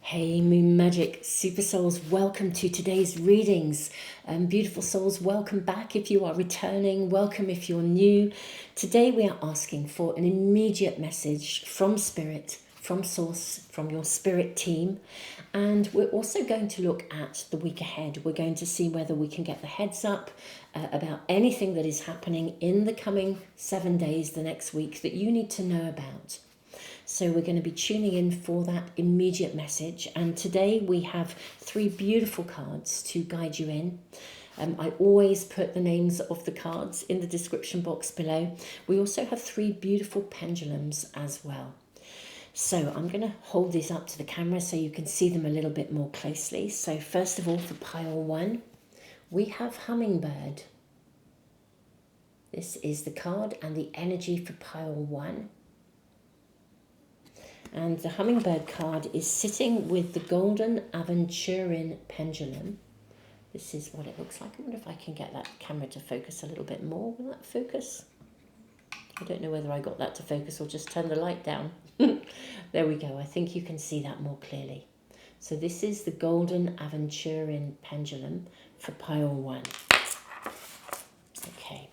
Hey Moon Magic Super Souls, welcome to today's readings. Beautiful souls, welcome back if you are returning, welcome if you're new. Today we are asking for an immediate message from Spirit, from Source, from your Spirit team. And we're also going to look at the week ahead. We're going to see whether we can get the heads up about anything that is happening in the coming 7 days, the next week, that you need to know about. So we're going to be tuning in for that immediate message. And today we have 3 beautiful cards to guide you in. I always put the names of the cards in the description box below. We also have 3 beautiful pendulums as well. So I'm going to hold these up to the camera so you can see them a little bit more closely. So first of all, for pile 1, we have Hummingbird. This is the card and the energy for pile 1. And the Hummingbird card is sitting with the Golden Aventurine pendulum. This is what it looks like. I wonder if I can get that camera to focus a little bit more. Will that focus? I don't know whether I got that to focus or just turn the light down. There we go. I think you can see that more clearly. So this is the Golden Aventurine pendulum for pile 1. Okay.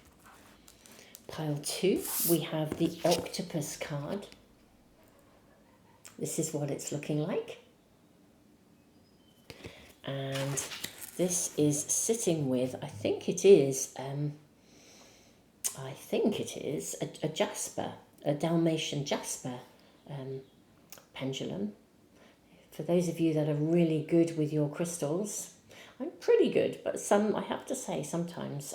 Pile 2, we have the Octopus card. This is what it's looking like. And this is sitting with, I think it is a jasper, a Dalmatian jasper pendulum. For those of you that are really good with your crystals, I'm pretty good, but I have to say sometimes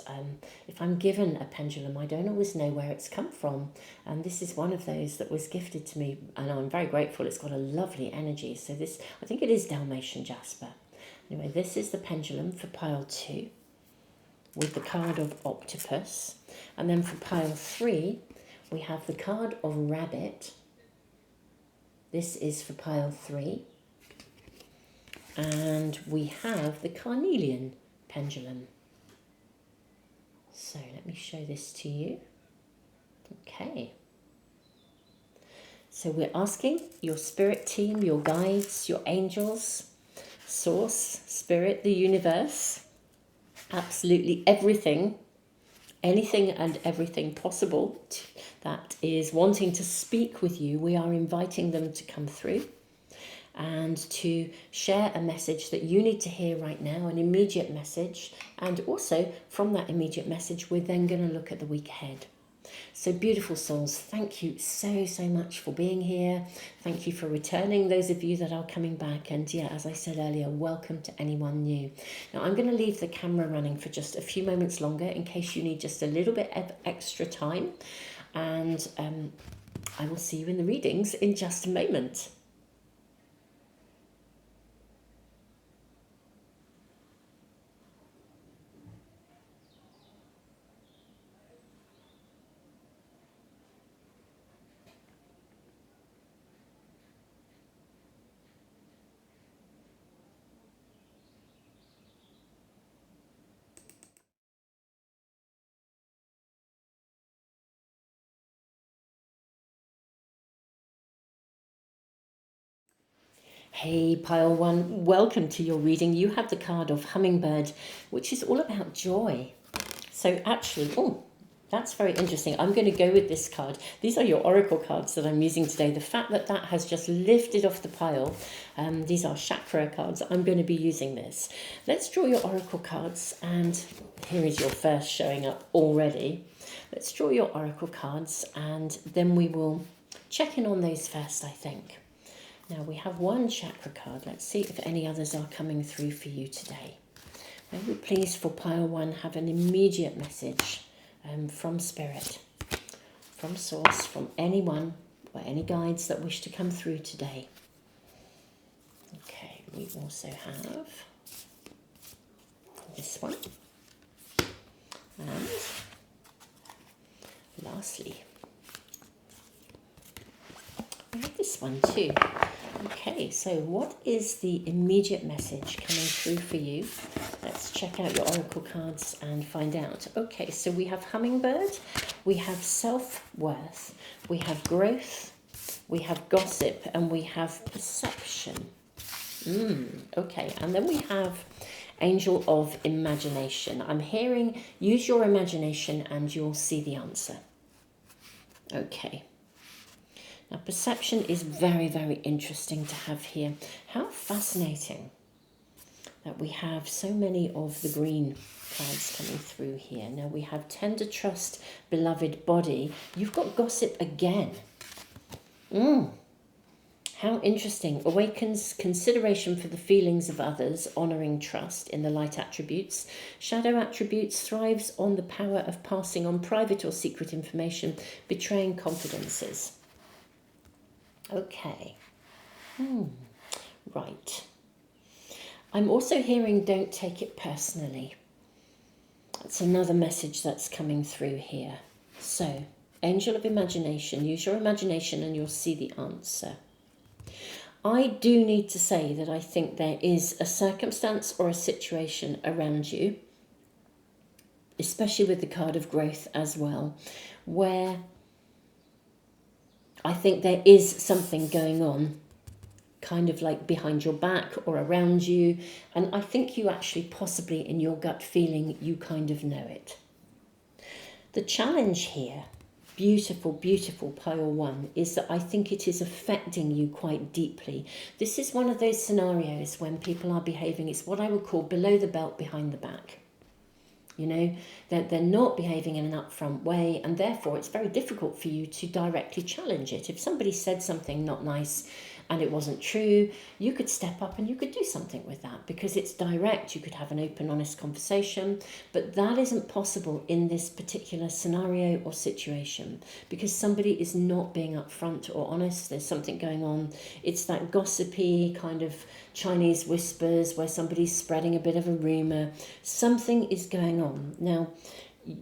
if I'm given a pendulum, I don't always know where it's come from. And this is one of those that was gifted to me, and I'm very grateful. It's got a lovely energy. So this, I think it is Dalmatian jasper. Anyway, this is the pendulum for pile 2 with the card of Octopus. And then for pile 3, we have the card of Rabbit. This is for pile 3. And we have the Carnelian pendulum. So let me show this to you. Okay. So we're asking your spirit team, your guides, your angels, Source, Spirit, the universe, absolutely everything, anything and everything possible that is wanting to speak with you. We are inviting them to come through and to share a message that you need to hear right now, an immediate message. And also from that immediate message, we're then going to look at the week ahead. So beautiful souls, thank you so much for being here. Thank you for returning, those of you that are coming back. And yeah, as I said earlier, welcome to anyone new. Now I'm going to leave the camera running for just a few moments longer in case you need just a little bit of extra time. And I will see you in the readings in just a moment. Hey pile 1, welcome to your reading. You have the card of Hummingbird, which is all about joy. So actually, that's very interesting. I'm going to go with this card. These are your oracle cards that I'm using today. The fact that that has just lifted off the pile, these are chakra cards. I'm going to be using this. Let's draw your oracle cards, and here is your first showing up already. Let's draw your oracle cards, and then we will check in on those first, I think. Now we have one chakra card. Let's see if any others are coming through for you today. May we please, for pile 1, have an immediate message from Spirit, from Source, from anyone or any guides that wish to come through today. Okay, we also have this one. And lastly, we have this one too. Okay, so what is the immediate message coming through for you? Let's check out your oracle cards and find out. Okay, so we have Hummingbird, we have self-worth, we have growth, we have gossip, and we have perception. Okay, and then we have Angel of Imagination. I'm hearing use your imagination and you'll see the answer. Okay. Now, perception is very, very interesting to have here. How fascinating that we have so many of the green cards coming through here. Now, we have tender trust, beloved body. You've got gossip again. How interesting. Awakens consideration for the feelings of others, honouring trust in the light attributes. Shadow attributes thrives on the power of passing on private or secret information, betraying confidences. Okay. Right. I'm also hearing don't take it personally. That's another message that's coming through here. So, Angel of Imagination, use your imagination and you'll see the answer. I do need to say that I think there is a circumstance or a situation around you, especially with the card of growth as well, where I think there is something going on, kind of like behind your back or around you. And I think you actually possibly in your gut feeling, you kind of know it. The challenge here, beautiful, beautiful pile one, is that I think it is affecting you quite deeply. This is one of those scenarios when people are behaving, it's what I would call below the belt, behind the back. You know, they're not behaving in an upfront way, and therefore it's very difficult for you to directly challenge it. If somebody said something not nice and it wasn't true, you could step up and you could do something with that because it's direct. You could have an open, honest conversation, but that isn't possible in this particular scenario or situation because somebody is not being upfront or honest. There's something going on. It's that gossipy kind of Chinese whispers where somebody's spreading a bit of a rumor. Something is going on. Now,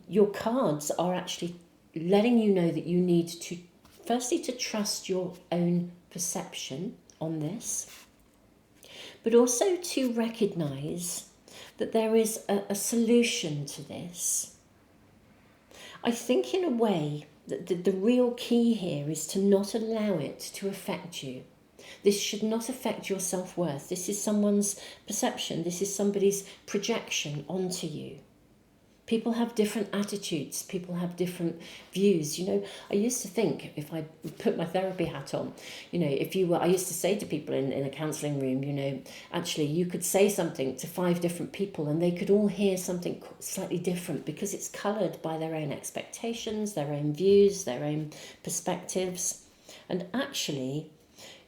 your cards are actually letting you know that you need to, firstly, to trust your own perception on this, but also to recognize that there is a solution to this. I think in a way that the real key here is to not allow it to affect you. This should not affect your self-worth. This is someone's perception. This is somebody's projection onto you. People have different attitudes. People have different views. You know, I used to think, if I put my therapy hat on, you know, if you were, I used to say to people in a counselling room, you know, actually you could say something to 5 different people and they could all hear something slightly different because it's coloured by their own expectations, their own views, their own perspectives. And actually,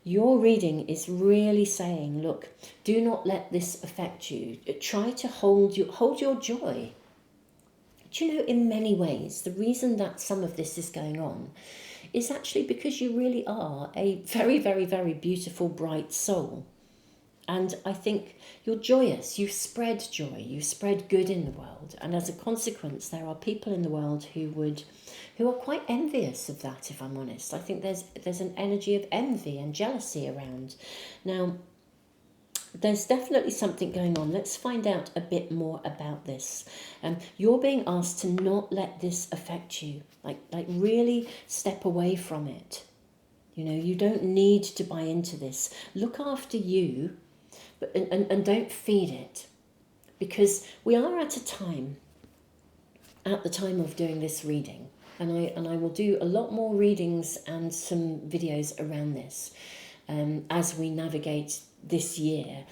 your reading is really saying, look, do not let this affect you. Try to hold your joy. Do you know, in many ways, the reason that some of this is going on is actually because you really are a very, very, very beautiful, bright soul. And I think you're joyous. You spread joy. You spread good in the world. And as a consequence, there are people in the world who are quite envious of that, if I'm honest. I think there's an energy of envy and jealousy around. Now, there's definitely something going on. Let's find out a bit more about this. You're being asked to not let this affect you. Like really step away from it. You know, you don't need to buy into this. Look after you, but and don't feed it. Because we are at a time, at the time of doing this reading, and I will do a lot more readings and some videos around this as we navigate this year.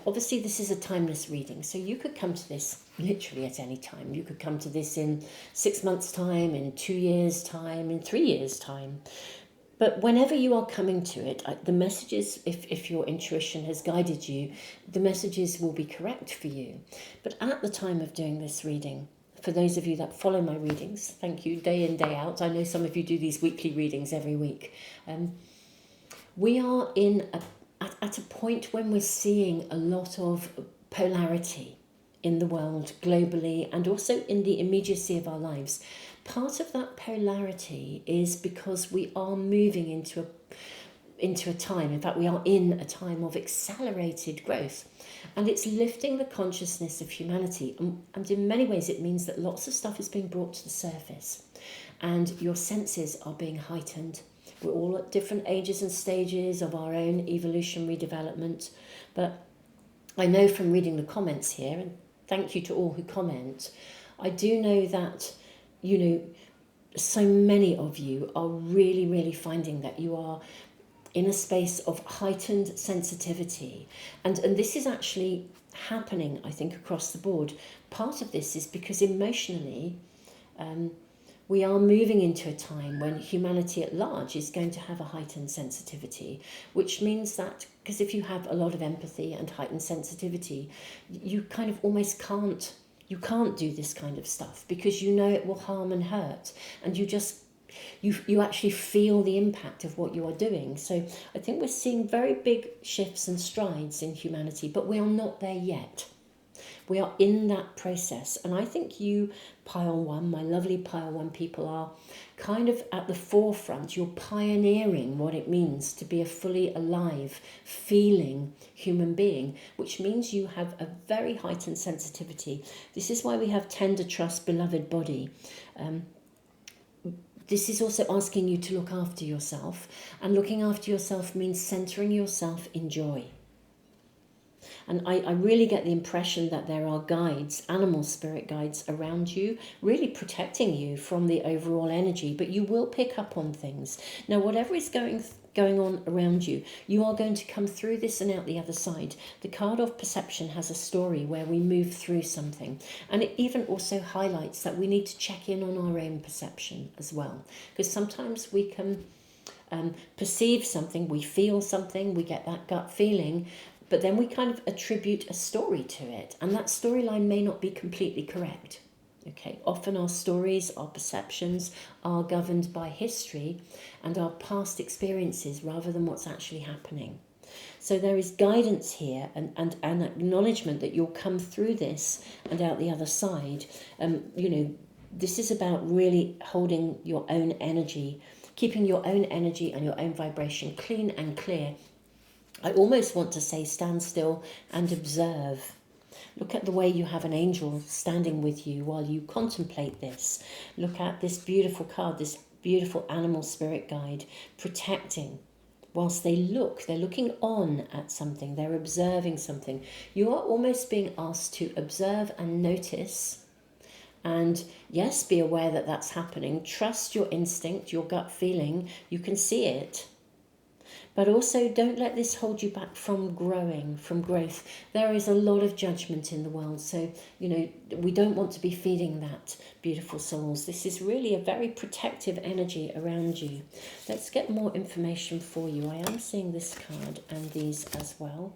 Obviously this is a timeless reading, so you could come to this literally at any time. You could come to this in 6 months' time, in 2 years' time, in 3 years' time. But whenever you are coming to it, the messages, if your intuition has guided you, the messages will be correct for you. But at the time of doing this reading, for those of you that follow my readings, thank you, day in, day out. I know some of you do these weekly readings every week. We are at a point when we're seeing a lot of polarity in the world globally and also in the immediacy of our lives. Part of that polarity is because we are moving into a time, in fact we are in a time of accelerated growth, and it's lifting the consciousness of humanity, and in many ways it means that lots of stuff is being brought to the surface and your senses are being heightened. We're all at different ages and stages of our own evolutionary development. But I know from reading the comments here, and thank you to all who comment, I do know that, so many of you are really, really finding that you are in a space of heightened sensitivity. And this is actually happening, I think, across the board. Part of this is because emotionally, we are moving into a time when humanity at large is going to have a heightened sensitivity, which means that, because if you have a lot of empathy and heightened sensitivity, you kind of almost can't do this kind of stuff because you know it will harm and hurt, and you actually feel the impact of what you are doing. So I think we're seeing very big shifts and strides in humanity, but we are not there yet. We are in that process. And I think you, Pile One, my lovely Pile One people, are kind of at the forefront. You're pioneering what it means to be a fully alive, feeling human being, which means you have a very heightened sensitivity. This is why we have tender trust, beloved body. This is also asking you to look after yourself. And looking after yourself means centering yourself in joy. And I really get the impression that there are guides, animal spirit guides around you, really protecting you from the overall energy, but you will pick up on things. Now, whatever is going on around you, you are going to come through this and out the other side. The card of perception has a story where we move through something. And it even also highlights that we need to check in on our own perception as well. Because sometimes we can perceive something, we feel something, we get that gut feeling, but then we kind of attribute a story to it, and that storyline may not be completely correct. Okay, often our stories, our perceptions are governed by history and our past experiences rather than what's actually happening. So there is guidance here and an acknowledgement that you'll come through this and out the other side. This is about really holding your own energy, keeping your own energy and your own vibration clean and clear. I almost want to say stand still and observe. Look at the way you have an angel standing with you while you contemplate this. Look at this beautiful card, this beautiful animal spirit guide, protecting. Whilst they're looking on at something, they're observing something. You are almost being asked to observe and notice. And yes, be aware that that's happening. Trust your instinct, your gut feeling. You can see it. But also don't let this hold you back from growing, from growth. There is a lot of judgment in the world. So, we don't want to be feeding that, beautiful souls. This is really a very protective energy around you. Let's get more information for you. I am seeing this card and these as well.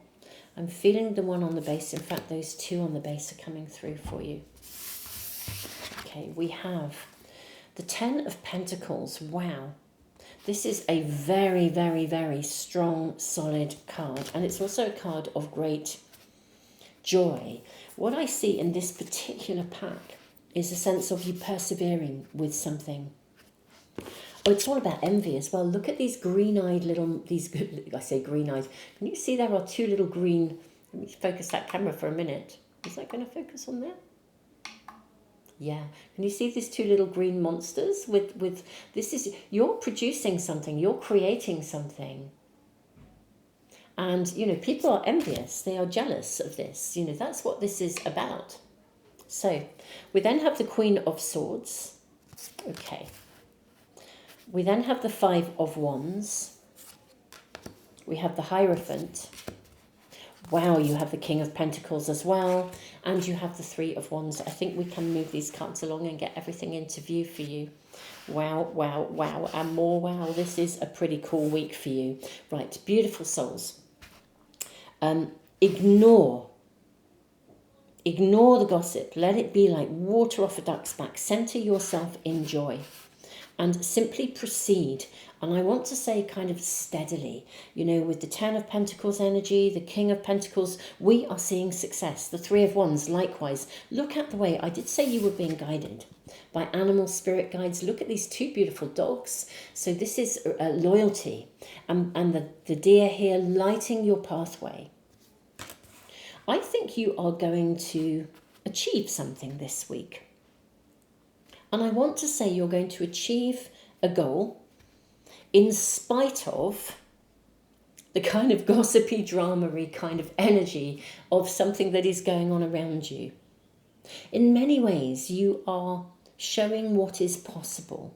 I'm feeling the one on the base. In fact, those two on the base are coming through for you. Okay, we have the Ten of Pentacles. Wow. This is a very, very, very strong, solid card. And it's also a card of great joy. What I see in this particular pack is a sense of you persevering with something. Oh, it's all about envy as well. Look at these green-eyed little, I say green-eyed. Can you see there are two little green, let me focus that camera for a minute. Is that going to focus on there? Yeah, can you see these two little green monsters with this is, you're producing something, you're creating something. And, people are envious, they are jealous of this. That's what this is about. So, we then have the Queen of Swords. Okay. We then have the Five of Wands. We have the Hierophant. Wow, you have the King of Pentacles as well. And you have the Three of Wands. I think we can move these cards along and get everything into view for you. Wow, wow, wow, and more wow. This is a pretty cool week for you. Right, beautiful souls. Ignore the gossip. Let it be like water off a duck's back. Center yourself in joy. And simply proceed. And I want to say kind of steadily, with the Ten of Pentacles energy, the King of Pentacles, we are seeing success. The Three of Wands, likewise. Look at the way, I did say you were being guided by animal spirit guides. Look at these two beautiful dogs. So this is loyalty. And the deer here lighting your pathway. I think you are going to achieve something this week. And I want to say you're going to achieve a goal in spite of the kind of gossipy, dramery kind of energy of something that is going on around you. In many ways, you are showing what is possible.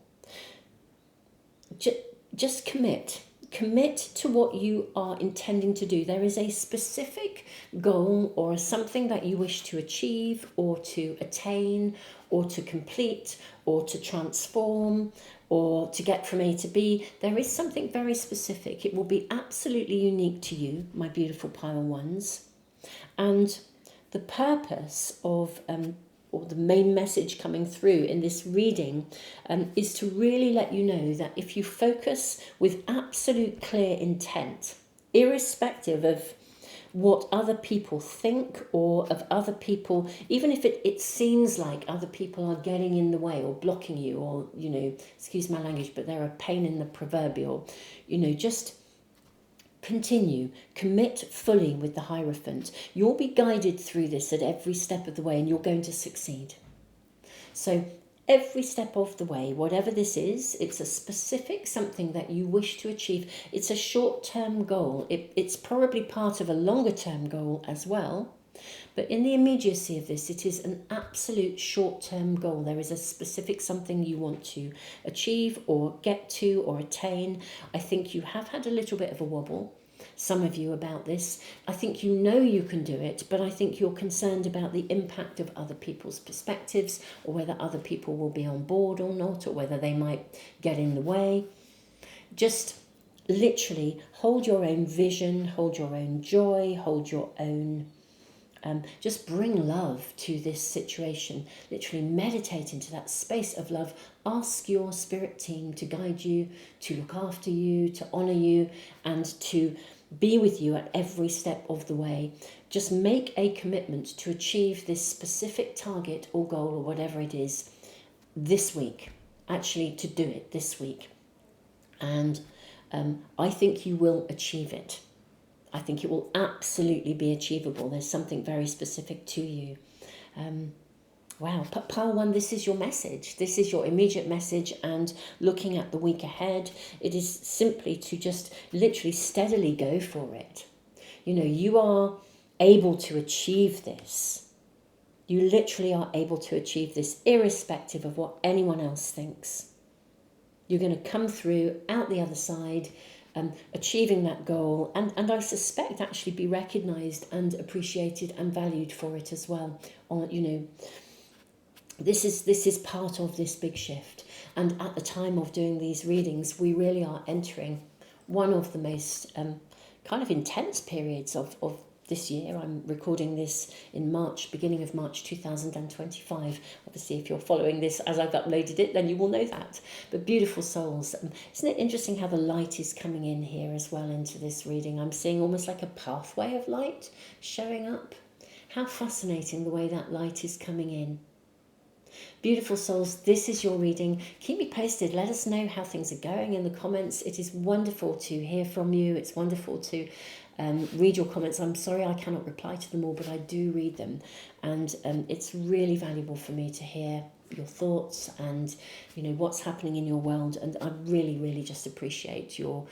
Just commit. Commit to what you are intending to do. There is a specific goal or something that you wish to achieve or to attain or to complete or to transform or to get from A to B. There is something very specific. It will be absolutely unique to you, my beautiful pile ones. And the purpose of or the main message coming through in this reading is to really let you know that if you focus with absolute clear intent, irrespective of what other people think or of other people, even if it seems like other people are getting in the way or blocking you or, excuse my language, but they're a pain in the proverbial, just continue, commit fully with the Hierophant. You'll be guided through this at every step of the way and you're going to succeed. So every step of the way, whatever this is, it's a specific something that you wish to achieve. It's a short-term goal. It's probably part of a longer-term goal as well. But in the immediacy of this, it is an absolute short-term goal. There is a specific something you want to achieve or get to or attain. I think you have had a little bit of a wobble, some of you, about this. I think you know you can do it, but I think you're concerned about the impact of other people's perspectives or whether other people will be on board or not, or whether they might get in the way. Just literally hold your own vision, hold your own joy, hold your own just bring love to this situation. Literally meditate into that space of love. Ask your spirit team to guide you, to look after you, to honour you, and to be with you at every step of the way. Just make a commitment to achieve this specific target or goal or whatever it is this week. Actually, to do it this week. And I think you will achieve it. I think it will absolutely be achievable. There's something very specific to you. Wow, pile one, this is your message. This is your immediate message, and looking at the week ahead, it is simply to just literally steadily go for it. You are able to achieve this. You literally are able to achieve this irrespective of what anyone else thinks. You're going to come through out the other side, achieving that goal, and I suspect actually be recognised and appreciated and valued for it as well. This is part of this big shift. And at the time of doing these readings, we really are entering one of the most kind of intense periods of this year. I'm recording this in March, beginning of March 2025. Obviously, if you're following this as I've uploaded it, then you will know that. But beautiful souls, isn't it interesting how the light is coming in here as well into this reading? I'm seeing almost like a pathway of light showing up. How fascinating the way that light is coming in. Beautiful souls, this is your reading. Keep me posted. Let us know how things are going in the comments. It is wonderful to hear from you. It's wonderful to read your comments. I'm sorry I cannot reply to them all, but I do read them. And it's really valuable for me to hear your thoughts and, what's happening in your world. And I really, really just appreciate your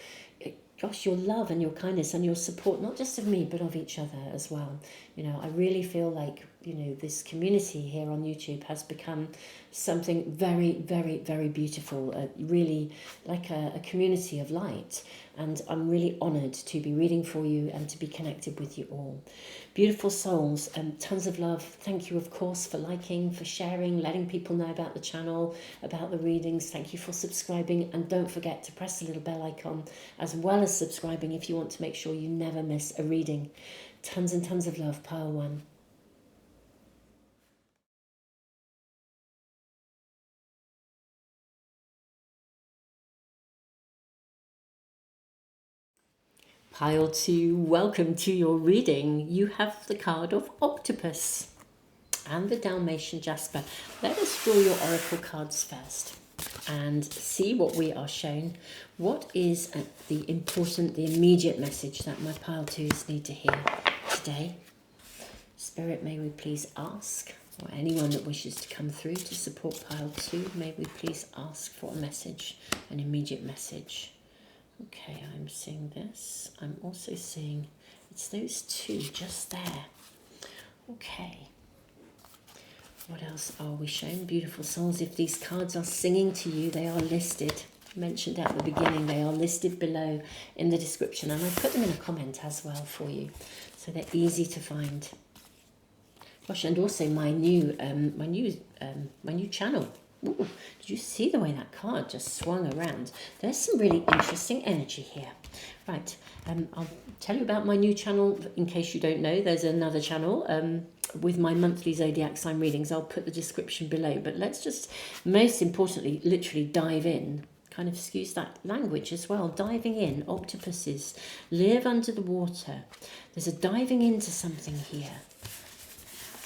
love and your kindness and your support, not just of me, but of each other as well. I really feel like, this community here on YouTube has become something very, very, very beautiful, really like a community of light. And I'm really honoured to be reading for you and to be connected with you all. Beautiful souls, tons of love. Thank you, of course, for liking, for sharing, letting people know about the channel, about the readings. Thank you for subscribing. And don't forget to press the little bell icon as well as subscribing if you want to make sure you never miss a reading. Tons and tons of love, pile one. Pile 2, welcome to your reading. You have the card of Octopus and the Dalmatian Jasper. Let us draw your oracle cards first and see what we are shown. What is the immediate message that my pile 2s need to hear today? Spirit, may we please ask, or anyone that wishes to come through to support pile 2, may we please ask for a message, an immediate message. Okay, I'm seeing this. I'm also seeing it's those two just there. Okay. What else are we showing? Beautiful souls. If these cards are singing to you, they are listed. Mentioned at the beginning, they are listed below in the description, and I put them in a comment as well for you, so they're easy to find. Gosh, and also my new channel. Ooh, did you see the way that card just swung around? There's some really interesting energy here. Right, I'll tell you about my new channel in case you don't know. There's another channel with my monthly zodiac sign readings. I'll put the description below, but let's just, most importantly, literally dive in. Kind of excuse that language as well. Diving in, octopuses live under the water. There's a diving into something here.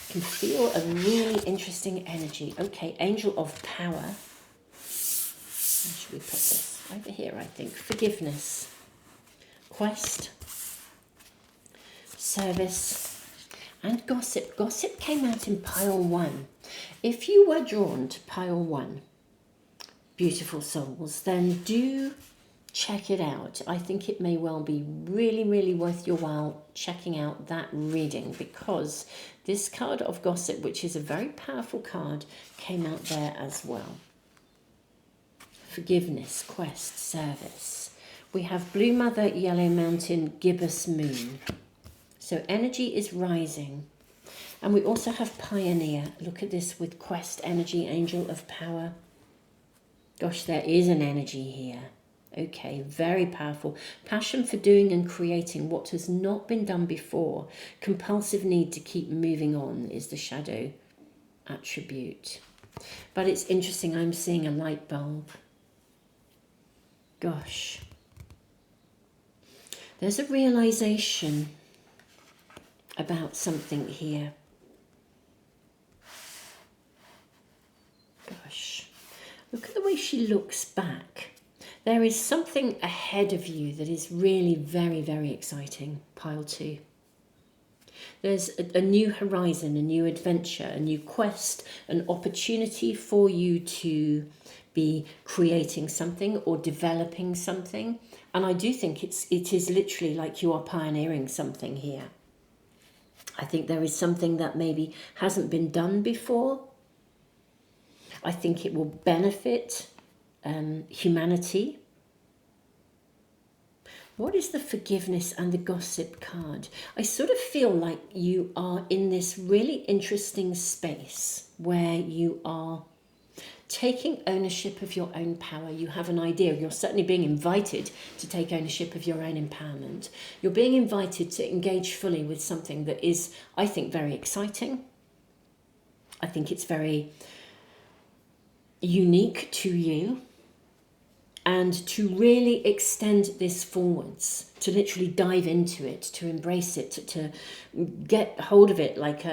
Can feel a really interesting energy. Okay, Angel of Power. Where should we put this? Over here, I think. Forgiveness. Quest. Service. And Gossip. Gossip came out in pile 1. If you were drawn to pile 1, beautiful souls, then do check it out. I think it may well be really, really worth your while checking out that reading, because this card of Gossip, which is a very powerful card, came out there as well. Forgiveness, quest, service. We have Blue Mother, Yellow Mountain, Gibbous Moon. So energy is rising. And we also have Pioneer. Look at this with quest, energy, Angel of Power. Gosh, there is an energy here. Okay, very powerful. Passion for doing and creating what has not been done before. Compulsive need to keep moving on is the shadow attribute. But it's interesting, I'm seeing a light bulb. Gosh. There's a realization about something here. Gosh. Look at the way she looks back. There is something ahead of you that is really very, very exciting, pile 2. There's a new horizon, a new adventure, a new quest, an opportunity for you to be creating something or developing something. And I do think it is literally like you are pioneering something here. I think there is something that maybe hasn't been done before. I think it will benefit humanity. What is the Forgiveness and the Gossip card? I sort of feel like you are in this really interesting space where you are taking ownership of your own power. You have an idea. You're certainly being invited to take ownership of your own empowerment. You're being invited to engage fully with something that is, I think, very exciting. I think it's very unique to you. And to really extend this forwards, to literally dive into it, to embrace it, to get hold of it like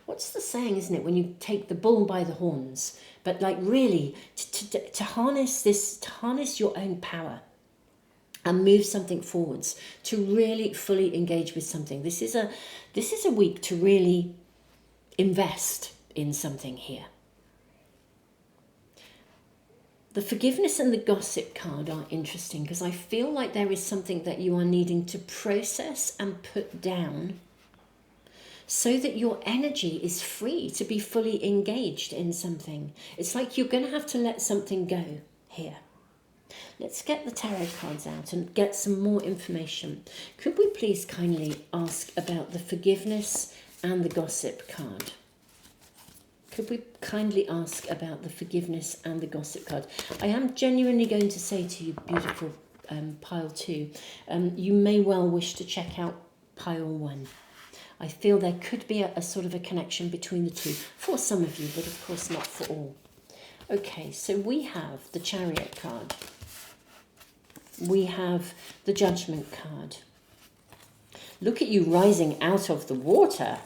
what's the saying, isn't it? When you take the bull by the horns, but like really to harness this, to harness your own power and move something forwards, to really fully engage with something. This is a week to really invest in something here. The Forgiveness and the Gossip card are interesting because I feel like there is something that you are needing to process and put down so that your energy is free to be fully engaged in something. It's like you're going to have to let something go here. Let's get the tarot cards out and get some more information. Could we please kindly ask about the Forgiveness and the Gossip card? Could we kindly ask about the Forgiveness and the Gossip card? I am genuinely going to say to you, beautiful pile 2, you may well wish to check out pile 1. I feel there could be a sort of a connection between the two for some of you, but of course not for all. Okay, so we have the Chariot card. We have the Judgment card. Look at you rising out of the water.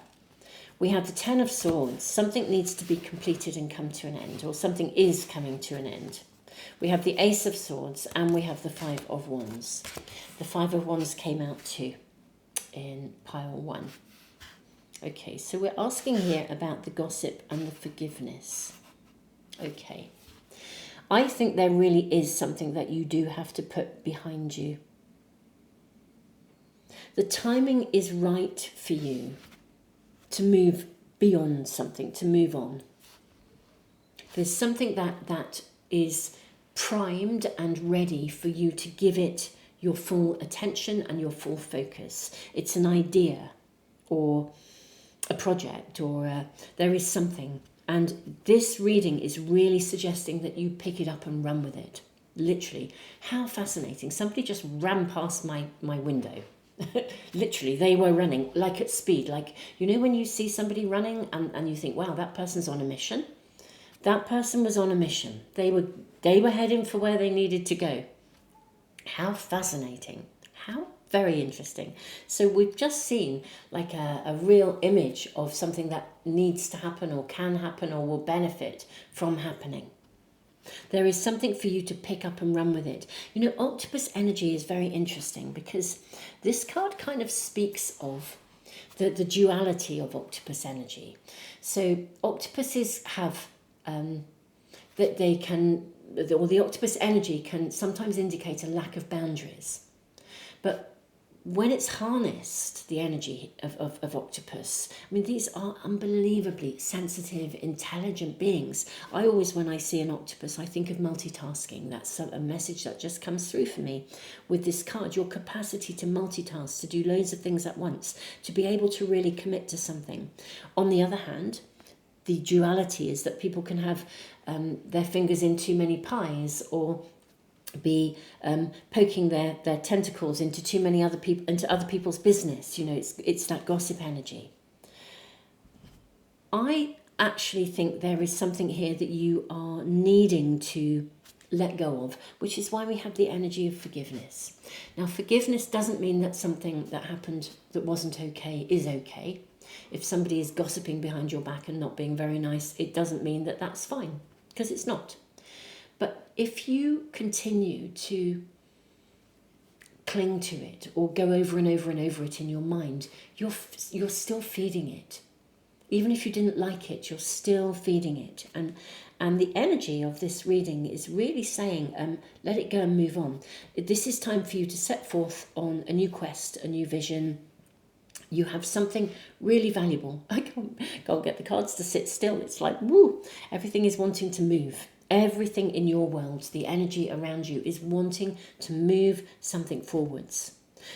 We have the Ten of Swords. Something needs to be completed and come to an end, or something is coming to an end. We have the Ace of Swords, and we have the Five of Wands. The Five of Wands came out too in pile 1. Okay, so we're asking here about the Gossip and the Forgiveness. Okay. I think there really is something that you do have to put behind you. The timing is right for you to move beyond something, to move on. There's something that is primed and ready for you to give it your full attention and your full focus. It's an idea or a project or there is something. And this reading is really suggesting that you pick it up and run with it. Literally. How fascinating. Somebody just ran past my window. Literally, they were running like at speed. Like, you know, when you see somebody running and you think, wow, that person's on a mission. That person was on a mission. They were heading for where they needed to go. How fascinating. How very interesting. So we've just seen like a real image of something that needs to happen or can happen or will benefit from happening. There is something for you to pick up and run with it. You know, octopus energy is very interesting because this card kind of speaks of the duality of octopus energy. So octopuses have that they can, or the octopus energy can sometimes indicate a lack of boundaries. But when it's harnessed, the energy of octopus, I mean, these are unbelievably sensitive, intelligent beings. I always, when I see an octopus, I think of multitasking. That's a message that just comes through for me with this card. Your capacity to multitask, to do loads of things at once, to be able to really commit to something. On the other hand, the duality is that people can have their fingers in too many pies or be poking their tentacles into too many other people, into other people's business. You know, it's that gossip energy. I actually think there is something here that you are needing to let go of, which is why we have the energy of forgiveness. Now, forgiveness doesn't mean that something that happened that wasn't okay is okay. If somebody is gossiping behind your back and not being very nice, it doesn't mean that that's fine, because it's not. But if you continue to cling to it or go over and over and over it in your mind, you're still feeding it. Even if you didn't like it, you're still feeding it. And the energy of this reading is really saying, let it go and move on. This is time for you to set forth on a new quest, a new vision. You have something really valuable. I can't get the cards to sit still. It's like, woo, everything is wanting to move. Everything in your world, the energy around you is wanting to move something forwards.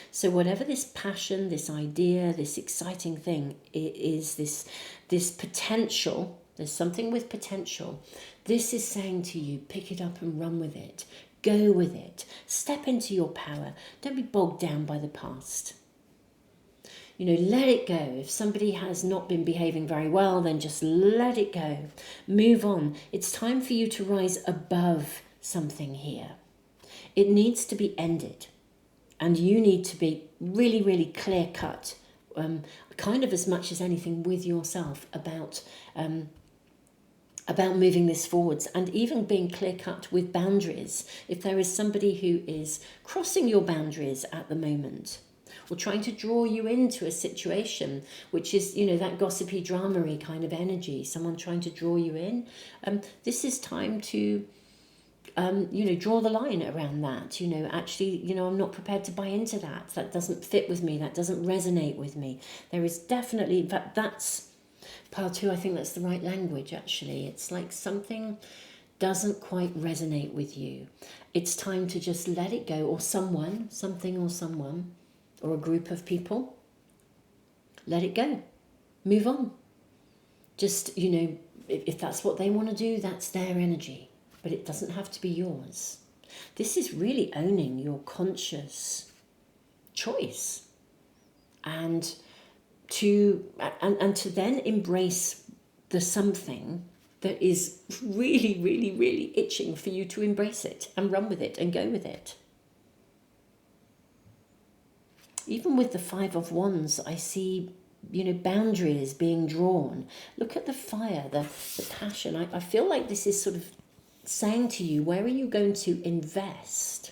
So whatever this passion, this idea, this exciting thing is, this potential, there's something with potential. This is saying to you, pick it up and run with it. Go with it. Step into your power. Don't be bogged down by the past. You know, let it go. If somebody has not been behaving very well, then just let it go. Move on. It's time for you to rise above something here. It needs to be ended. And you need to be really, really clear cut, kind of as much as anything with yourself about moving this forwards, and even being clear cut with boundaries. If there is somebody who is crossing your boundaries at the moment, or trying to draw you into a situation, which is, you know, that gossipy, drama-y kind of energy, someone trying to draw you in. This is time to, draw the line around that. You know, actually, I'm not prepared to buy into that. That doesn't fit with me. That doesn't resonate with me. There is definitely, in fact, that's part two. I think that's the right language, actually. It's like something doesn't quite resonate with you. It's time to just let it go, or someone, something or someone, or a group of people. Let it go. Move on. Just, if that's what they want to do, that's their energy. But it doesn't have to be yours. This is really owning your conscious choice. And to then embrace the something that is really, really, really itching for you to embrace it and run with it and go with it. Even with the Five of Wands, I see, boundaries being drawn. Look at the fire, the passion. I feel like this is sort of saying to you, where are you going to invest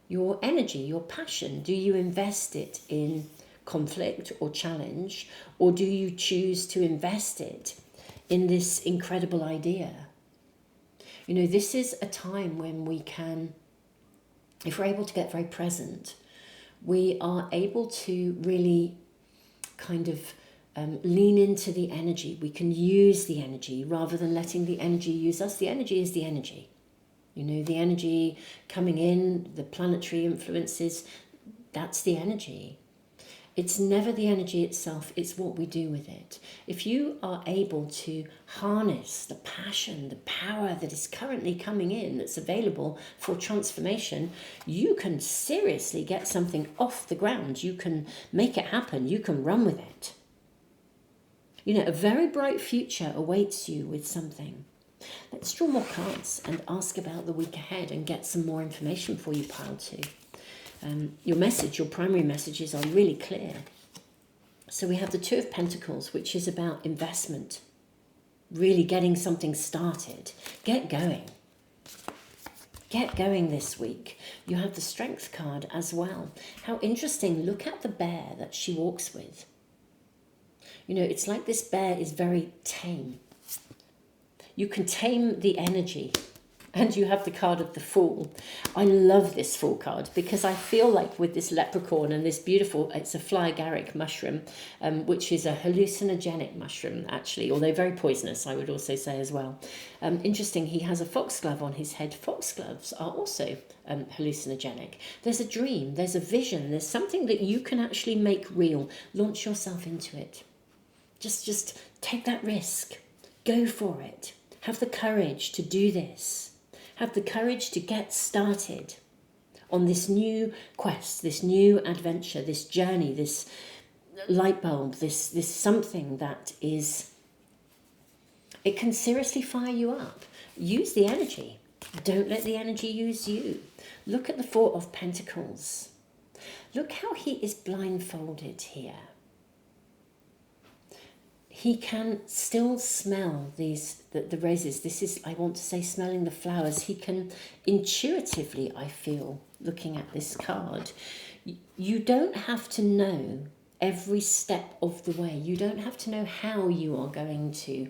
your energy, your passion? Do you invest it in conflict or challenge, or do you choose to invest it in this incredible idea? You know, this is a time when we can, if we're able to get very present, we are able to really kind of lean into the energy. We can use the energy rather than letting the energy use us. The energy is the energy. You know, the energy coming in, the planetary influences, that's the energy. It's never the energy itself, it's what we do with it. If you are able to harness the passion, the power that is currently coming in, that's available for transformation, you can seriously get something off the ground. You can make it happen. You can run with it. You know, a very bright future awaits you with something. Let's draw more cards and ask about the week ahead and get some more information for you, pile two. Your message, your primary messages are really clear. So we have the Two of Pentacles, which is about investment, really getting something started. Get going. Get going this week. You have the Strength card as well. How interesting. Look at the bear that she walks with. You know, it's like this bear is very tame. You can tame the energy. And you have the card of the Fool. I love this Fool card because I feel like with this leprechaun and this beautiful, it's a fly agaric mushroom, which is a hallucinogenic mushroom actually, although very poisonous, I would also say as well. Interesting, he has a foxglove on his head. Foxgloves are also hallucinogenic. There's a dream, there's a vision, there's something that you can actually make real. Launch yourself into it. Just take that risk. Go for it. Have the courage to do this. Have the courage to get started on this new quest, this new adventure, this journey, this light bulb, this something that is, it can seriously fire you up. Use the energy. Don't let the energy use you. Look at the Four of Pentacles. Look how he is blindfolded here. He can still smell the roses. This is, I want to say, smelling the flowers. He can intuitively, I feel, looking at this card, you don't have to know every step of the way. You don't have to know how you are going to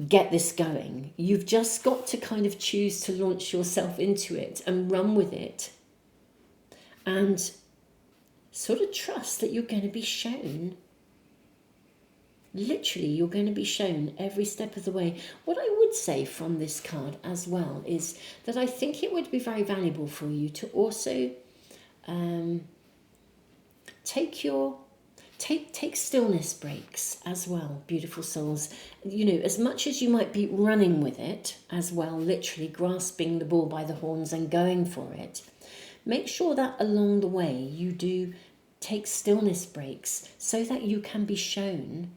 get this going. You've just got to kind of choose to launch yourself into it and run with it. And sort of trust that you're going to be shown. Literally, you're going to be shown every step of the way. What I would say from this card as well is that I think it would be very valuable for you to also take stillness breaks as well, beautiful souls. You know, as much as you might be running with it as well, literally grasping the bull by the horns and going for it, make sure that along the way you do take stillness breaks so that you can be shown,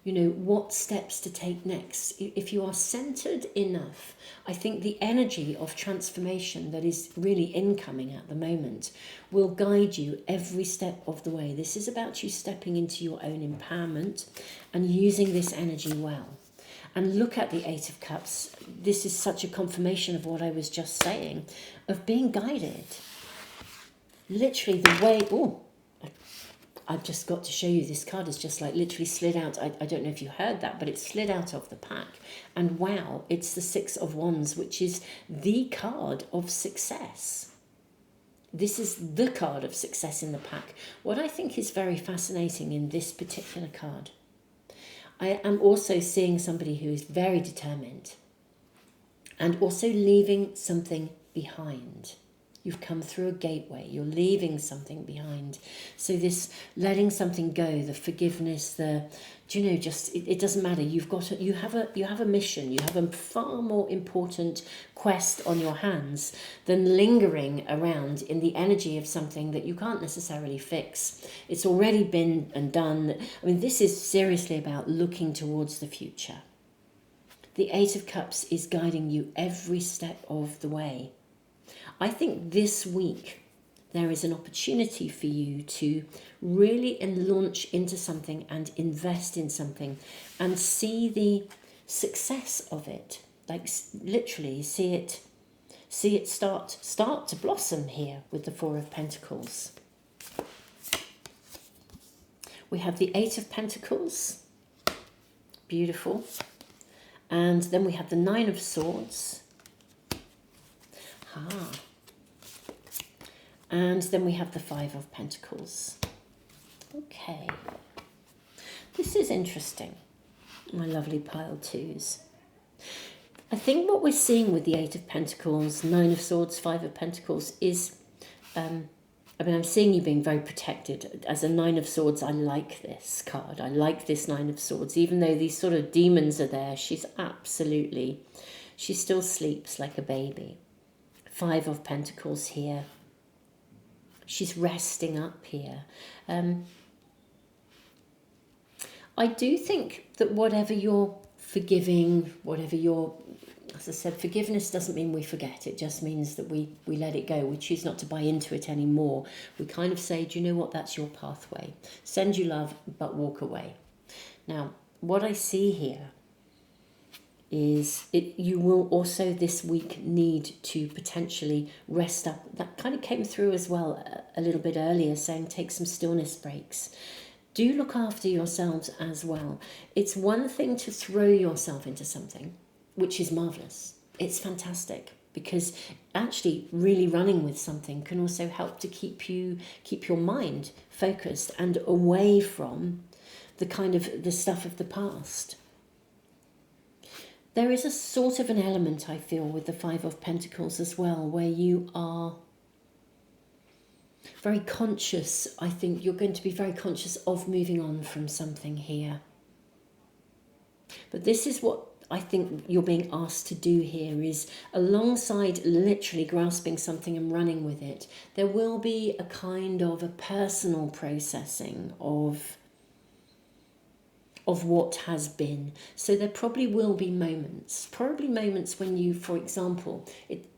you know, what steps to take next. If you are centered enough, I think the energy of transformation that is really incoming at the moment will guide you every step of the way. This is about you stepping into your own empowerment and using this energy well. And look at the Eight of Cups. This is such a confirmation of what I was just saying, of being guided. Literally the way, I've just got to show you, this card has just like literally slid out. I don't know if you heard that, but it slid out of the pack. And wow, it's the Six of Wands, which is the card of success. This is the card of success in the pack. What I think is very fascinating in this particular card, I am also seeing somebody who is very determined and also leaving something behind. You've come through a gateway. You're leaving something behind. So this letting something go, the forgiveness, it doesn't matter. You have a mission. You have a far more important quest on your hands than lingering around in the energy of something that you can't necessarily fix. It's already been and done. I mean, this is seriously about looking towards the future. The Eight of Cups is guiding you every step of the way. I think this week there is an opportunity for you to really launch into something and invest in something and see the success of it. Like literally see it start to blossom here with the Four of Pentacles. We have the Eight of Pentacles. Beautiful. And then we have the Nine of Swords. And then we have the Five of Pentacles. Okay. This is interesting, my lovely pile twos. I think what we're seeing with the Eight of Pentacles, Nine of Swords, Five of Pentacles is, I'm seeing you being very protected. As a Nine of Swords, I like this card. I like this Nine of Swords. Even though these sort of demons are there, she still sleeps like a baby. Five of Pentacles here. She's resting up here. I do think that whatever you're forgiving, as I said, forgiveness doesn't mean we forget. It just means that we let it go. We choose not to buy into it anymore. We kind of say, do you know what? That's your pathway. Send you love, but walk away. Now, what I see here is you will also this week need to potentially rest up. That kind of came through as well a little bit earlier, saying take some stillness breaks. Do look after yourselves as well. It's one thing to throw yourself into something, which is marvelous. It's fantastic, because actually really running with something can also help to keep your mind focused and away from the stuff of the past. There is a sort of an element, I feel, with the Five of Pentacles as well, where you are very conscious. I think you're going to be very conscious of moving on from something here. But this is what I think you're being asked to do here, is alongside literally grasping something and running with it, there will be a kind of a personal processing of what has been. So there probably will be moments when you, for example,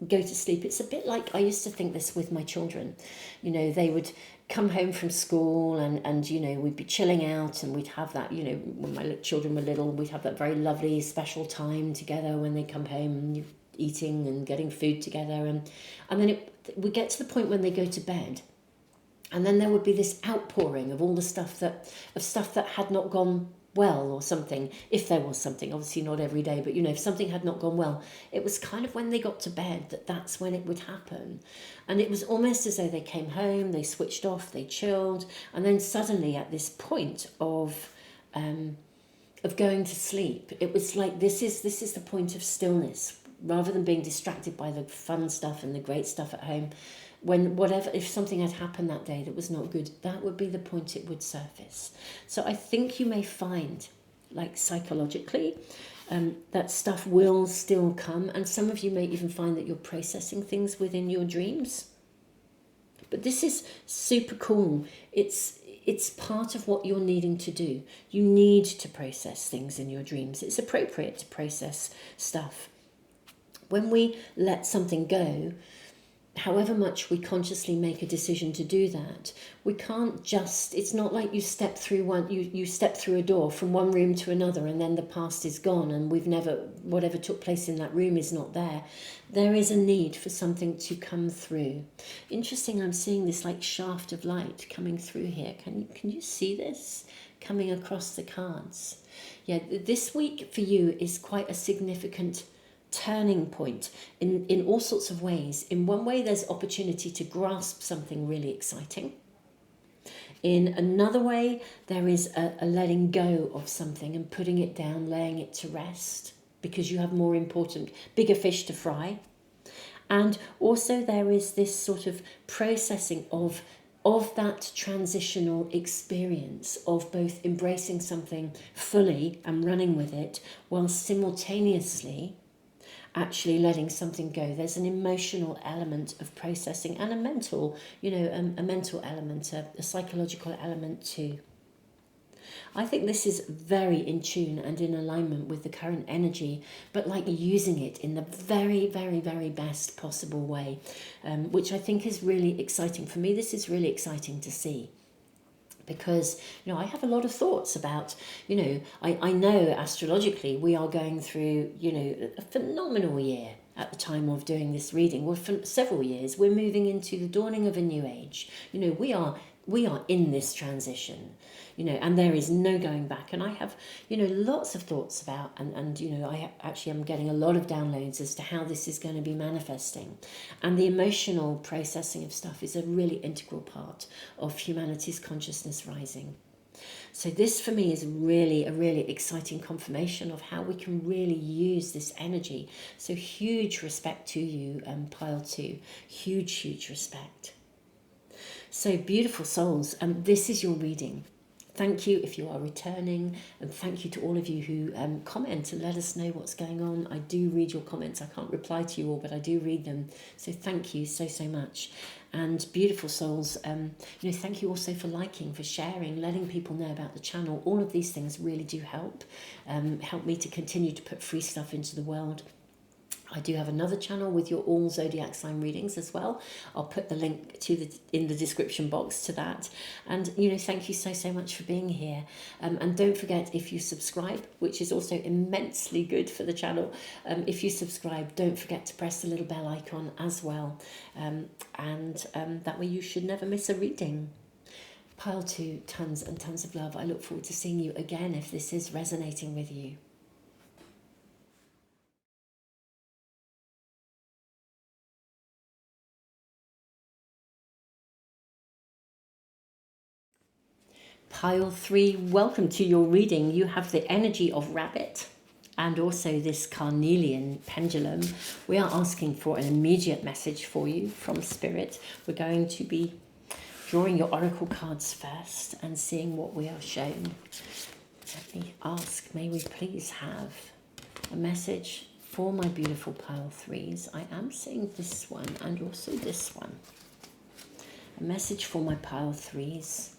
go to sleep. It's a bit like, I used to think this with my children. They would come home from school and we'd be chilling out, and we'd have that, when my children were little, we'd have that very lovely special time together when they come home, and you're eating and getting food together. And then we get to the point when they go to bed, and then there would be this outpouring of all the stuff that had not gone well, or something, if there was something, obviously not every day, but if something had not gone well, it was kind of when they got to bed that's when it would happen. And it was almost as though they came home, they switched off, they chilled, and then suddenly at this point of going to sleep, it was like this is the point of stillness, rather than being distracted by the fun stuff and the great stuff at home. If something had happened that day that was not good, that would be the point it would surface. So I think you may find, like psychologically, that stuff will still come, and some of you may even find that you're processing things within your dreams. But this is super cool. It's part of what you're needing to do. You need to process things in your dreams. It's appropriate to process stuff. When we let something go, however much we consciously make a decision to do that, we can't just, it's not like you step through a door from one room to another and then the past is gone and whatever took place in that room is not there. There is a need for something to come through. Interesting, I'm seeing this like shaft of light coming through here. Can you see this coming across the cards? Yeah, this week for you is quite a significant turning point in all sorts of ways. In one way, there's opportunity to grasp something really exciting. In another way, there is a letting go of something and putting it down, laying it to rest, because you have more important, bigger fish to fry. And also there is this sort of processing of that transitional experience of both embracing something fully and running with it, while simultaneously actually letting something go. There's an emotional element of processing and a mental, a mental element, a psychological element too. I think this is very in tune and in alignment with the current energy, but like using it in the very, very, very best possible way, which I think is really exciting. For me, this is really exciting to see. Because, I have a lot of thoughts about, I know astrologically we are going through, a phenomenal year at the time of doing this reading. Well, for several years, we're moving into the dawning of a new age. We are we are in this transition, and there is no going back. And I have, lots of thoughts about, and I actually am getting a lot of downloads as to how this is going to be manifesting. And the emotional processing of stuff is a really integral part of humanity's consciousness rising. So this for me is really a really exciting confirmation of how we can really use this energy. So huge respect to you, Pile 2. Huge respect. So beautiful souls, this is your reading. Thank you if you are returning, and thank you to all of you who comment and let us know what's going on. I do read your comments. I can't reply to you all, but I do read them. So thank you so much. And beautiful souls, thank you also for liking, for sharing, letting people know about the channel. All of these things really do help me to continue to put free stuff into the world. I do have another channel with your all zodiac sign readings as well. I'll put the link to in the description box to that. And thank you so much for being here. And don't forget, if you subscribe, which is also immensely good for the channel, if you subscribe, don't forget to press the little bell icon as well. That way you should never miss a reading. Pile 2, tons and tons of love. I look forward to seeing you again if this is resonating with you. Pile 3, welcome to your reading. You have the energy of rabbit and also this carnelian pendulum. We are asking for an immediate message for you from Spirit. We're going to be drawing your oracle cards first and seeing what we are shown. Let me ask, may we please have a message for my beautiful Pile 3s. I am seeing this one and also this one. A message for my Pile 3s.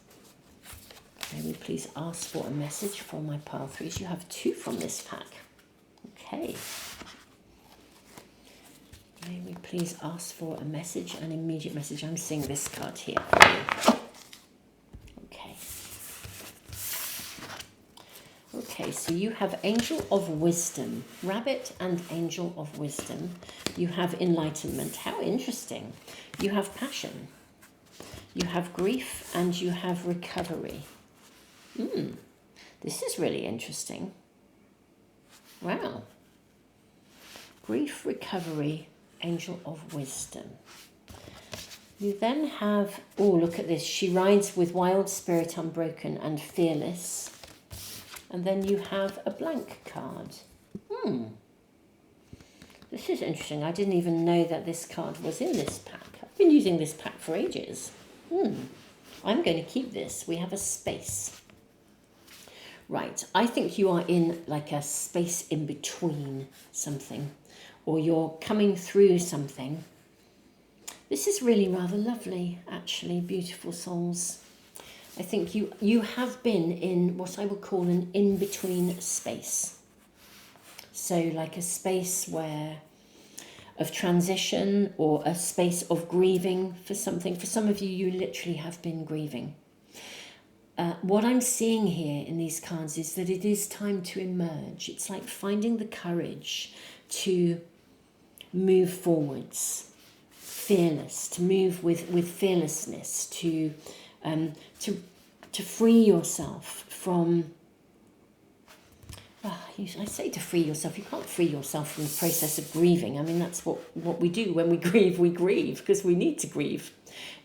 May we please ask for a message for my Pile 3s. You have 2 from this pack. Okay. May we please ask for a message, an immediate message. I'm seeing this card here for you. Okay. Okay, so you have Angel of Wisdom. Rabbit and Angel of Wisdom. You have Enlightenment. How interesting. You have Passion. You have Grief and you have Recovery. This is really interesting. Wow. Grief, Recovery, Angel of Wisdom. You then have, oh, look at this. She rides with Wild Spirit Unbroken and Fearless. And then you have a blank card. This is interesting. I didn't even know that this card was in this pack. I've been using this pack for ages. I'm going to keep this. We have a space. Right, I think you are in like a space in between something, or you're coming through something. This is really rather lovely, actually, beautiful souls. I think you have been in what I would call an in-between space. So like a space of transition, or a space of grieving for something. For some of you, you literally have been grieving. What I'm seeing here in these cards is that it is time to emerge. It's like finding the courage to move forwards, fearless, to move with fearlessness, to free yourself from. I say to free yourself. You can't free yourself from the process of grieving. I mean, that's what we do when we grieve because we need to grieve.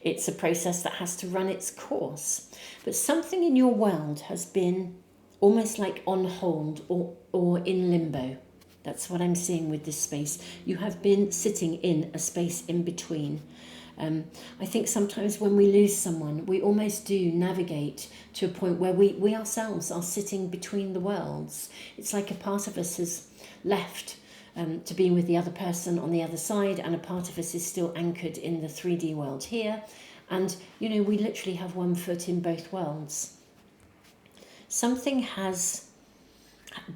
It's a process that has to run its course. But something in your world has been almost like on hold or in limbo. That's what I'm seeing with this space. You have been sitting in a space in between. I think sometimes when we lose someone, we almost do navigate to a point where we ourselves are sitting between the worlds. It's like a part of us has left to be with the other person on the other side, and a part of us is still anchored in the 3D world here. And, we literally have one foot in both worlds. Something has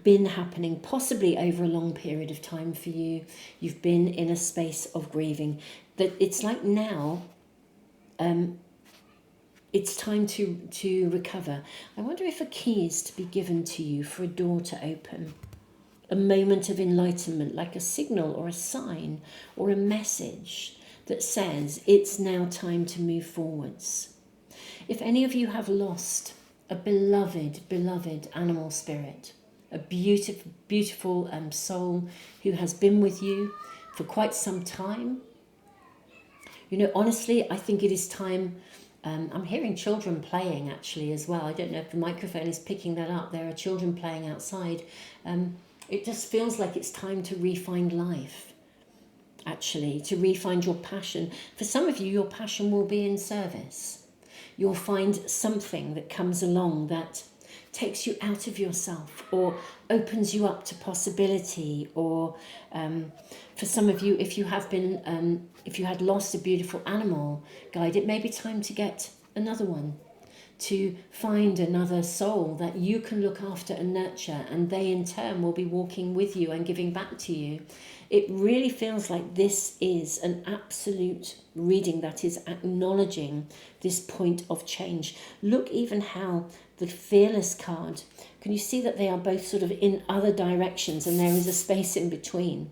been happening, possibly over a long period of time for you. You've been in a space of grieving. That it's like now, it's time to recover. I wonder if a key is to be given to you for a door to open. A moment of enlightenment, like a signal or a sign or a message that says it's now time to move forwards. If any of you have lost a beloved animal spirit, a beautiful soul who has been with you for quite some time, honestly, I think it is time. I'm hearing children playing actually as well. I don't know if the microphone is picking that up. There are children playing outside. It just feels like it's time to re-find life, actually, to re-find your passion. For some of you, your passion will be in service. You'll find something that comes along that takes you out of yourself or opens you up to possibility. Or for some of you, if you had lost a beautiful animal guide, it may be time to get another one, to find another soul that you can look after and nurture, and they in turn will be walking with you and giving back to you. It really feels like this is an absolute reading that is acknowledging this point of change. Look even how the Fearless card, can you see that they are both sort of in other directions and there is a space in between?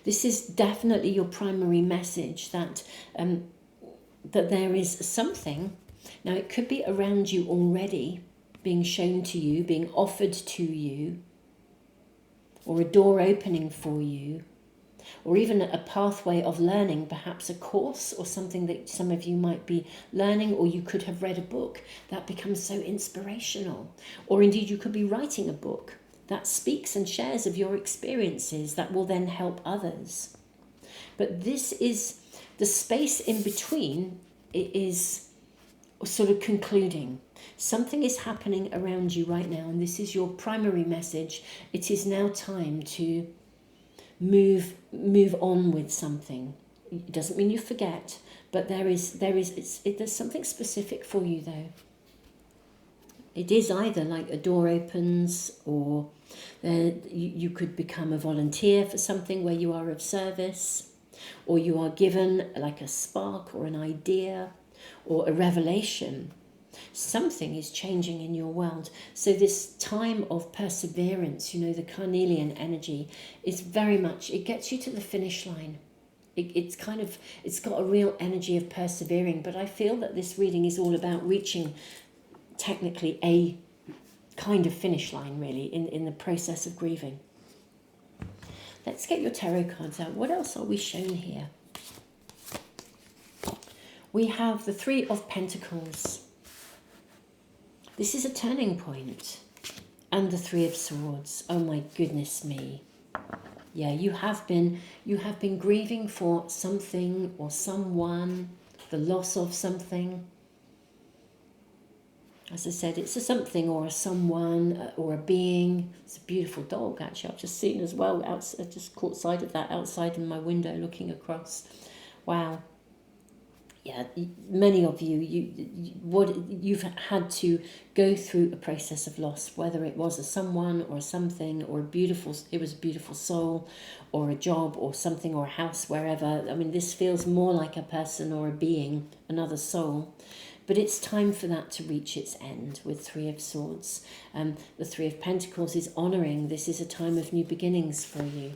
This is definitely your primary message, that there is something. Now it could be around you already, being shown to you, being offered to you, or a door opening for you, or even a pathway of learning, perhaps a course or something that some of you might be learning, or you could have read a book that becomes so inspirational, or indeed you could be writing a book that speaks and shares of your experiences that will then help others. But this is the space in between. It is sort of concluding. Something is happening around you right now, and this is your primary message. It is now time to move on with something. It doesn't mean you forget, but there's something specific for you though. It is either like a door opens, or you could become a volunteer for something where you are of service, or you are given like a spark or an idea or a revelation. Something is changing in your world. So this time of perseverance, the carnelian energy, is very much, it gets you to the finish line. It's got a real energy of persevering, but I feel that this reading is all about reaching technically a kind of finish line, really, in the process of grieving. Let's get your tarot cards out. What else are we shown here? We have the Three of Pentacles. This is a turning point. And the Three of Swords. Oh my goodness me. Yeah, you have been grieving for something or someone, the loss of something. As I said, it's a something or a someone or a being. It's a beautiful dog, actually. I've just seen as well. I just caught sight of that outside in my window looking across. Wow. Yeah, many of you've had to go through a process of loss, whether it was a someone or a something or it was a beautiful soul or a job or something or a house, wherever. I mean, this feels more like a person or a being, another soul. But it's time for that to reach its end with Three of Swords. The Three of Pentacles is honouring. This is a time of new beginnings for you.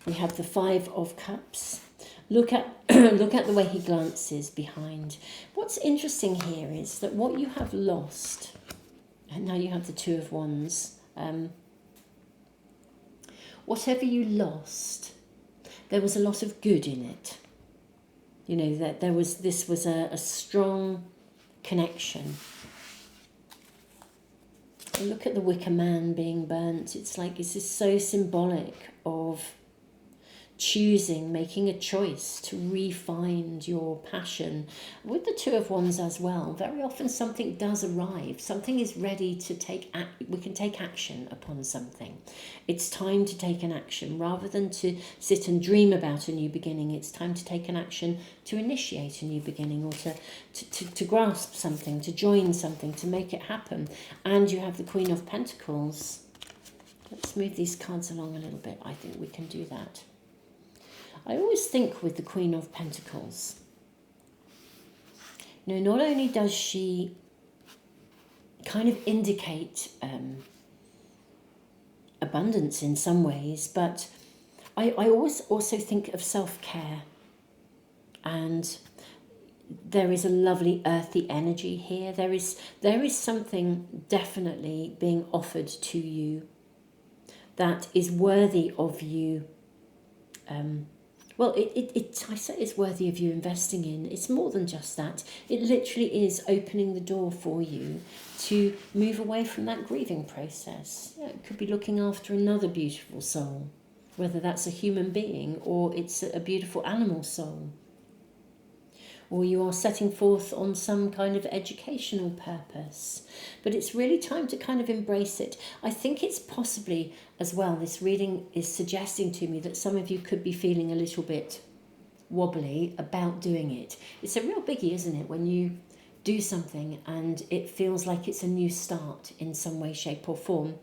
We have the Five of Cups. Look at the way he glances behind. What's interesting here is that what you have lost, and now you have the Two of Wands. Whatever you lost, there was a lot of good in it. That this was a strong connection. And look at the wicker man being burnt. It's like this is so symbolic of making a choice to re-find your passion. With the Two of Wands as well, very often something does arrive. Something is ready to we can take action upon something. It's time to take an action. Rather than to sit and dream about a new beginning, it's time to take an action to initiate a new beginning, or to grasp something, to join something, to make it happen. And you have the Queen of Pentacles. Let's move these cards along a little bit. I think we can do that. I always think with the Queen of Pentacles, not only does she kind of indicate abundance in some ways, but I always also think of self-care and there is a lovely earthy energy here. There is something definitely being offered to you that is worthy of you. I say it's worthy of you investing in. It's more than just that. It literally is opening the door for you to move away from that grieving process. Yeah, it could be looking after another beautiful soul, whether that's a human being or it's a beautiful animal soul. Or you are setting forth on some kind of educational purpose. But it's really time to kind of embrace it. I think it's possibly as well, this reading is suggesting to me that some of you could be feeling a little bit wobbly about doing it. It's a real biggie, isn't it, when you do something and it feels like it's a new start in some way, shape or form.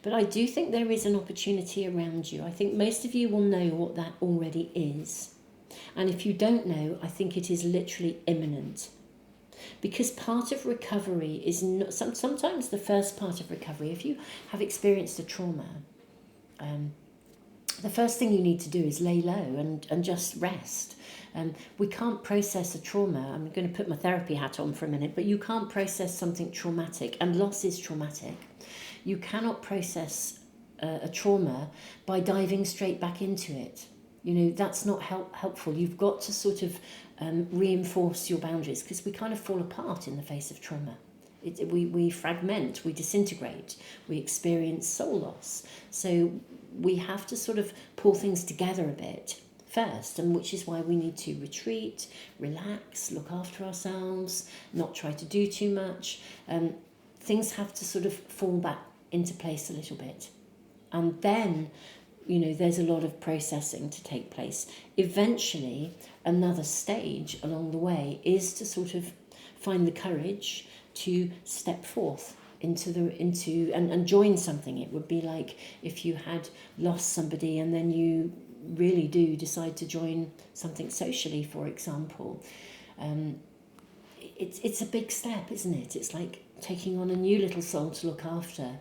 But I do think there is an opportunity around you. I think most of you will know what that already is. And if you don't know, I think it is literally imminent. Because part of recovery is not, sometimes the first part of recovery, if you have experienced a trauma, the first thing you need to do is lay low and just rest. We can't process a trauma. I'm going to put my therapy hat on for a minute, but you can't process something traumatic, and loss is traumatic. You cannot process a trauma by diving straight back into it. You know, that's not helpful. You've got to sort of reinforce your boundaries, because we kind of fall apart in the face of trauma. We fragment, we disintegrate, we experience soul loss. So we have to sort of pull things together a bit first, and which is why we need to retreat, relax, look after ourselves, not try to do too much. Things have to sort of fall back into place a little bit. And then, you know, there's a lot of processing to take place. Eventually, another stage along the way is to sort of find the courage to step forth into and join something. It would be like if you had lost somebody and then you really do decide to join something socially, for example. It's a big step, isn't it? It's like taking on a new little soul to look after.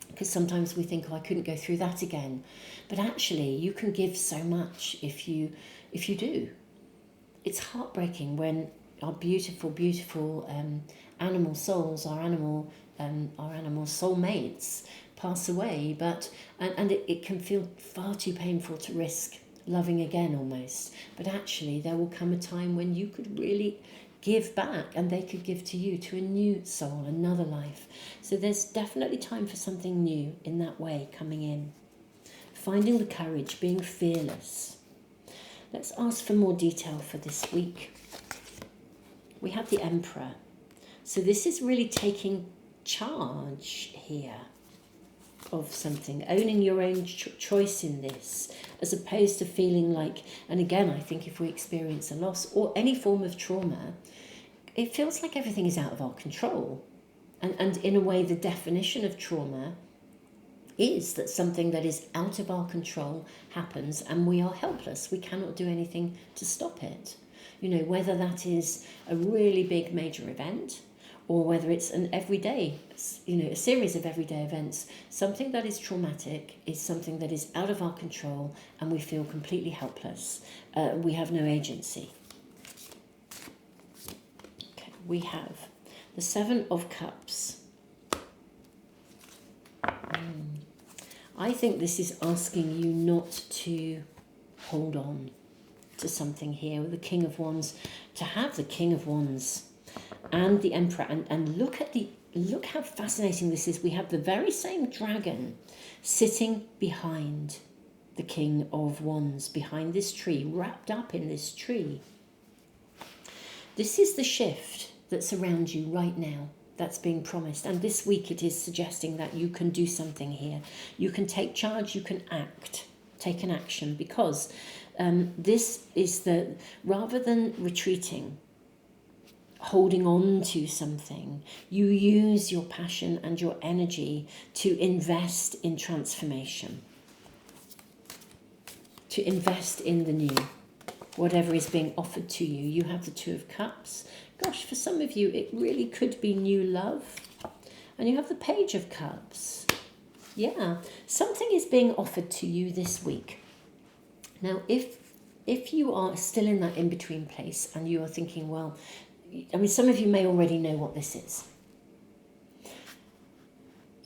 Because sometimes we think, oh, I couldn't go through that again. But actually, you can give so much if you do. It's heartbreaking when our beautiful, beautiful animal souls, our animal soulmates pass away. But and it can feel far too painful to risk loving again almost. But actually, there will come a time when you could really give back and they could give to you, to a new soul, another life. So there's definitely time for something new in that way coming in. Finding the courage, being fearless. Let's ask for more detail for this week. We have the Emperor. So this is really taking charge here of something, owning your own choice in this, as opposed to feeling like, and again, I think if we experience a loss or any form of trauma, it feels like everything is out of our control. And in a way, the definition of trauma is that something that is out of our control happens and we are helpless. We cannot do anything to stop it. You know, whether that is a really big major event or whether it's an everyday, you know, a series of everyday events, something that is traumatic is something that is out of our control and we feel completely helpless. We have no agency. Okay, we have the Seven of Cups. I think this is asking you not to hold on to something here with the King of Wands, to have the King of Wands and the Emperor, and look how fascinating this is. We have the very same dragon sitting behind the King of Wands, behind this tree, wrapped up in this tree. This is the shift that's around you right now, that's being promised. And this week it is suggesting that you can do something here. You can take charge, you can act, take an action, because this is the, rather than retreating, holding on to something, you use your passion and your energy to invest in transformation, to invest in the new, whatever is being offered to you. You have the Two of Cups. Gosh, for some of you, it really could be new love. And you have the Page of Cups. Yeah, something is being offered to you this week. Now, if if you are still in that in-between place and you are thinking, well, I mean, some of you may already know what this is.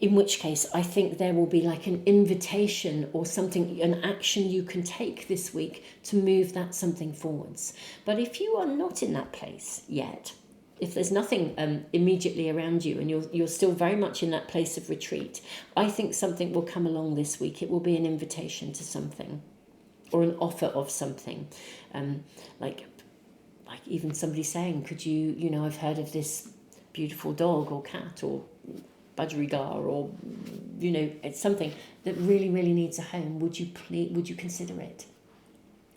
In which case, I think there will be like an invitation or something, an action you can take this week to move that something forwards. But if you are not in that place yet, if there's nothing immediately around you and you're still very much in that place of retreat, I think something will come along this week. It will be an invitation to something or an offer of something. Like even somebody saying, could you know, I've heard of this beautiful dog or cat or budgerigar, or you know, it's something that really needs a home. Would you consider it?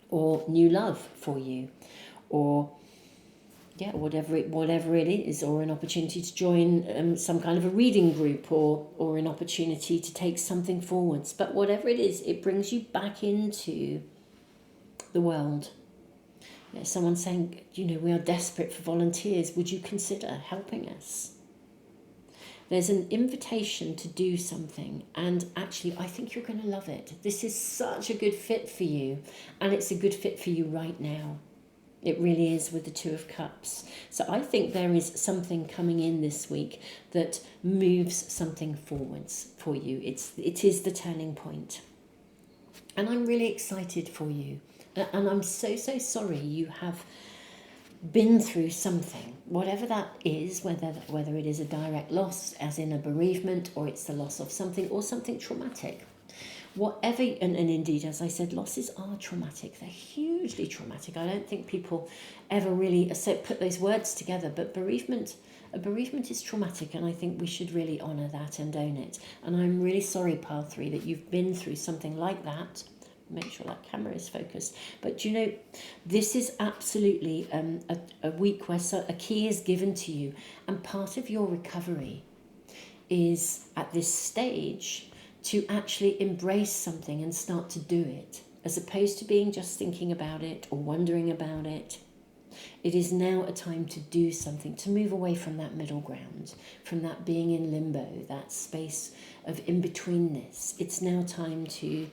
Or new love for you, or yeah, whatever it is, or an opportunity to join some kind of a reading group, or an opportunity to take something forwards. But whatever it is, it brings you back into the world. Yeah, someone saying, you know, we are desperate for volunteers. Would you consider helping us? There's an invitation to do something, and actually I think you're going to love it. This is such a good fit for you, and it's a good fit for you right now. It really is, with the Two of Cups. So I think there is something coming in this week that moves something forwards for you. It is the turning point. And I'm really excited for you. And I'm so sorry you have been through something, whatever that is, whether it is a direct loss, as in a bereavement, or it's the loss of something, or something traumatic. Whatever, and indeed, as I said, losses are traumatic. They're hugely traumatic. I don't think people ever really put those words together, but a bereavement is traumatic, and I think we should really honour that and own it. And I'm really sorry, Pile 3, that you've been through something like that. Make sure that camera is focused. But you know, this is absolutely a week where a key is given to you, and part of your recovery is at this stage to actually embrace something and start to do it, as opposed to being just thinking about it or wondering about it. It is now a time to do something, to move away from that middle ground, from that being in limbo, that space of in-betweenness. It's now time to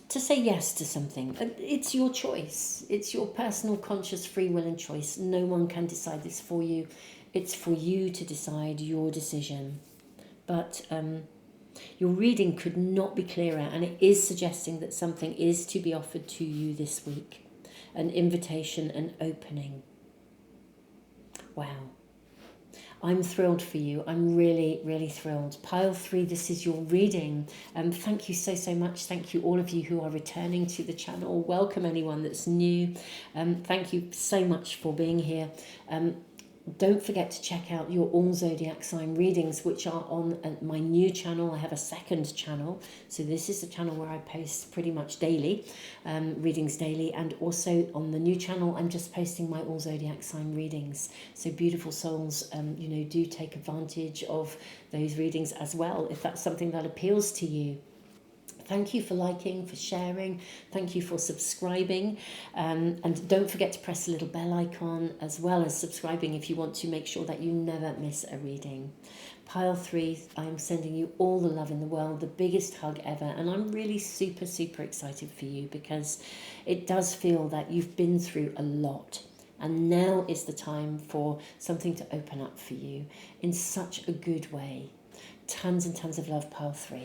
say yes to something. It's your choice. It's your personal, conscious, free will and choice. No one can decide this for you. It's for you to decide, your decision. But your reading could not be clearer, and it is suggesting that something is to be offered to you this week. An invitation, an opening. Wow. I'm thrilled for you. I'm really thrilled. Pile 3, this is your reading. Thank you so much. Thank you all of you who are returning to the channel. Welcome anyone that's new. Thank you so much for being here. Don't forget to check out your all zodiac sign readings, which are on my new channel. I have a second channel, so this is the channel where I post pretty much daily, readings daily, and also on the new channel I'm just posting my all zodiac sign readings. So beautiful souls, you know, do take advantage of those readings as well if that's something that appeals to you. Thank you for liking, for sharing. Thank you for subscribing. And don't forget to press the little bell icon, as well as subscribing if you want to make sure that you never miss a reading. Pile 3, I'm sending you all the love in the world, the biggest hug ever. And I'm really super excited for you, because it does feel that you've been through a lot. And now is the time for something to open up for you in such a good way. Tons and tons of love, Pile 3.